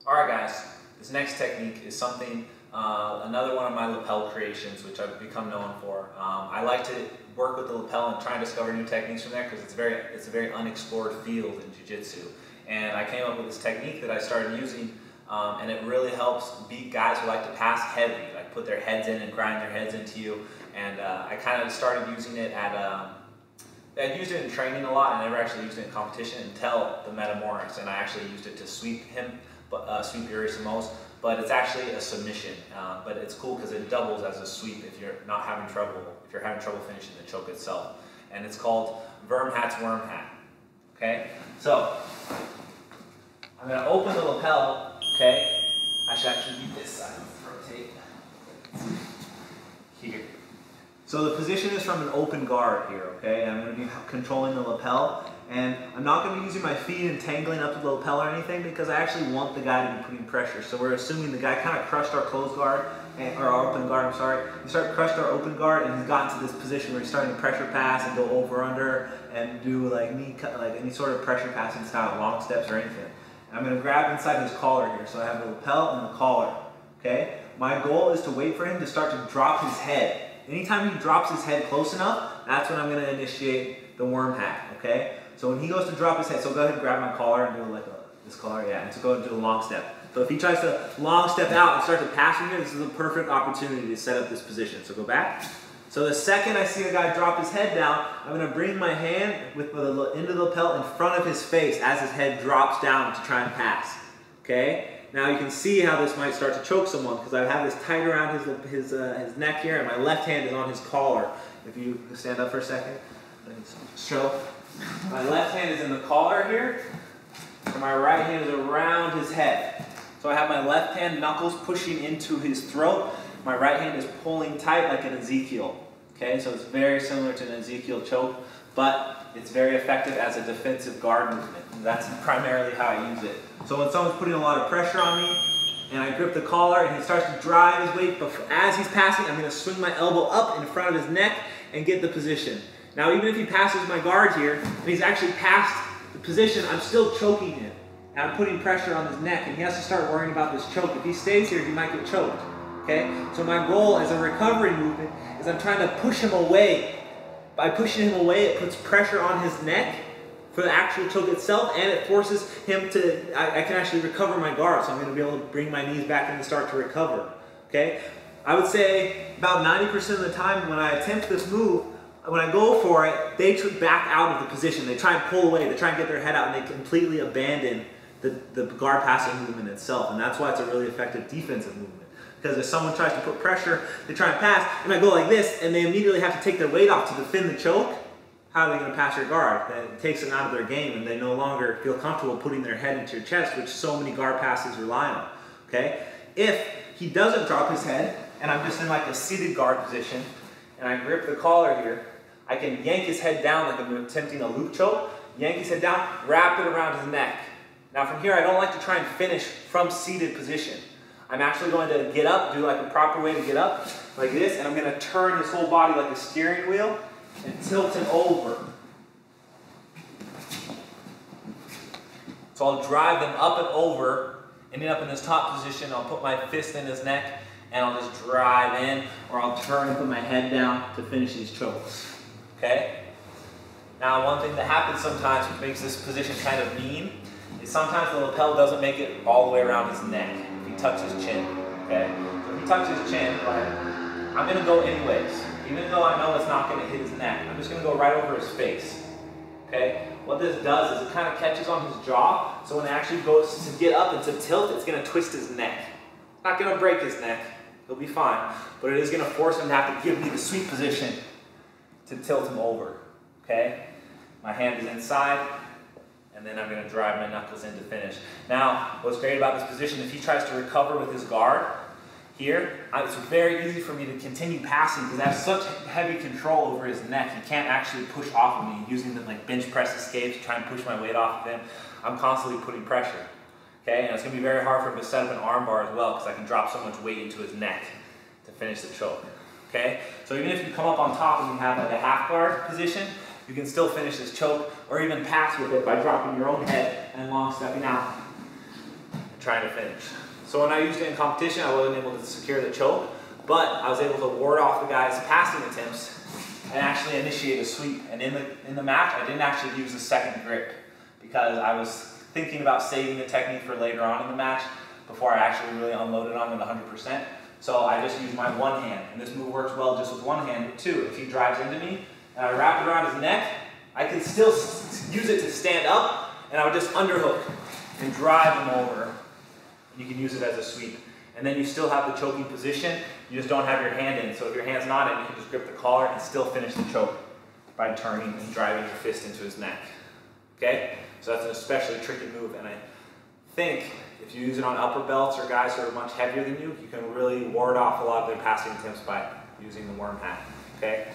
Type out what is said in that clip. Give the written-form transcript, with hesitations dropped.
Alright guys, this next technique is something, another one of my lapel creations which I've become known for. I like to work with the lapel and try and discover new techniques from there because it's a very unexplored field in Jiu-Jitsu. And I came up with this technique that I started using and it really helps beat guys who like to pass heavy, like put their heads in and grind their heads into you. And I kind of started using it I'd used it in training a lot. I never actually used it in competition until the Metamorphs, and I actually used it to sweep him, sweep Yuri Simões. But it's actually a submission. But it's cool because it doubles as a sweep if you're having trouble finishing the choke itself. And it's called Vermhat's Worm Hat. Okay, so I'm going to open the lapel. Okay, I should actually be this side. Rotate here. So the position is from an open guard here, okay? I'm going to be controlling the lapel, and I'm not going to be using my feet and tangling up to the lapel or anything because I actually want the guy to be putting pressure. So we're assuming the guy kind of crushed our closed guard, or our open guard, I'm sorry. He crushed our open guard and he's gotten to this position where he's starting to pressure pass and go over under and do like knee cut, like any sort of pressure passing style, long steps or anything. And I'm going to grab inside his collar here. So I have the lapel and the collar, okay? My goal is to wait for him to start to drop his head. Anytime he drops his head close enough, that's when I'm going to initiate the worm hat, okay? So when he goes to drop his head, so go ahead and grab my collar and do like this collar, yeah, and so go ahead and do a long step. So if he tries to long step out and start to pass from here, this is a perfect opportunity to set up this position. So go back. So the second I see a guy drop his head down, I'm going to bring my hand with the end of the lapel in front of his face as his head drops down to try and pass, okay? Now you can see how this might start to choke someone because I have this tight around his neck here, and my left hand is on his collar. If you stand up for a second, show. My left hand is in the collar here, and my right hand is around his head. So I have my left hand knuckles pushing into his throat. My right hand is pulling tight like an Ezekiel. Okay, so it's very similar to an Ezekiel choke, but it's very effective as a defensive guard movement. And that's primarily how I use it. So when someone's putting a lot of pressure on me, and I grip the collar and he starts to drive his weight, as he's passing, I'm going to swing my elbow up in front of his neck and get the position. Now even if he passes my guard here, and he's actually past the position, I'm still choking him. And I'm putting pressure on his neck, and he has to start worrying about this choke. If he stays here, he might get choked. Okay? So my goal as a recovery movement is I'm trying to push him away. By pushing him away, it puts pressure on his neck for the actual choke itself, and it forces him to, I can actually recover my guard, so I'm going to be able to bring my knees back and start to recover. Okay? I would say about 90% of the time when I attempt this move, when I go for it, they back out of the position. They try and pull away, they try and get their head out, and they completely abandon the guard passing movement itself, and that's why it's a really effective defensive movement. Because if someone tries to put pressure, they try and pass, they might go like this, and they immediately have to take their weight off to defend the choke. How are they going to pass your guard? That takes them out of their game, and they no longer feel comfortable putting their head into your chest, which so many guard passes rely on. Okay? If he doesn't drop his head, and I'm just in like a seated guard position, and I grip the collar here, I can yank his head down like I'm attempting a loop choke, yank his head down, wrap it around his neck. Now from here, I don't like to try and finish from seated position. I'm actually going to get up, do like a proper way to get up, like this, and I'm going to turn his whole body like a steering wheel and tilt him over. So I'll drive him up and over, ending up in this top position. I'll put my fist in his neck, and I'll just drive in, or I'll turn and put my head down to finish these chokes. Okay? Now one thing that happens sometimes, which makes this position kind of mean, is sometimes the lapel doesn't make it all the way around his neck. If he tucks his chin, okay? So if he tucks his chin, right, I'm going to go anyways. Even though I know it's not going to hit his neck, I'm just going to go right over his face, okay? What this does is it kind of catches on his jaw, so when it actually goes to get up and to tilt, it's going to twist his neck. It's not going to break his neck. He'll be fine. But it is going to force him to have to give me the sweep position to tilt him over, okay? My hand is inside, and then I'm going to drive my knuckles in to finish. Now, what's great about this position, if he tries to recover with his guard here, it's very easy for me to continue passing because I have such heavy control over his neck. He can't actually push off of me using them like bench press escapes to try and push my weight off of him. I'm constantly putting pressure. Okay, and it's going to be very hard for him to set up an arm bar as well because I can drop so much weight into his neck to finish the choke. Okay, so even if you come up on top and you have like a half guard position, you can still finish this choke or even pass with it by dropping your own head and long stepping out. trying to finish. So when I used it in competition, I wasn't able to secure the choke, but I was able to ward off the guy's passing attempts and actually initiate a sweep. And in the match, I didn't actually use the second grip because I was thinking about saving the technique for later on in the match before I actually really unloaded on it 100%. So I just used my one hand, and this move works well just with one hand, but two, if he drives into me and I wrap it around his neck, I can still use it to stand up, and I would just underhook and drive him over. You can use it as a sweep. And then you still have the choking position, you just don't have your hand in. So if your hand's not in, you can just grip the collar and still finish the choke by turning and driving your fist into his neck. Okay? So that's an especially tricky move, and I think if you use it on upper belts or guys who are much heavier than you, you can really ward off a lot of their passing attempts by using the worm hat. Okay?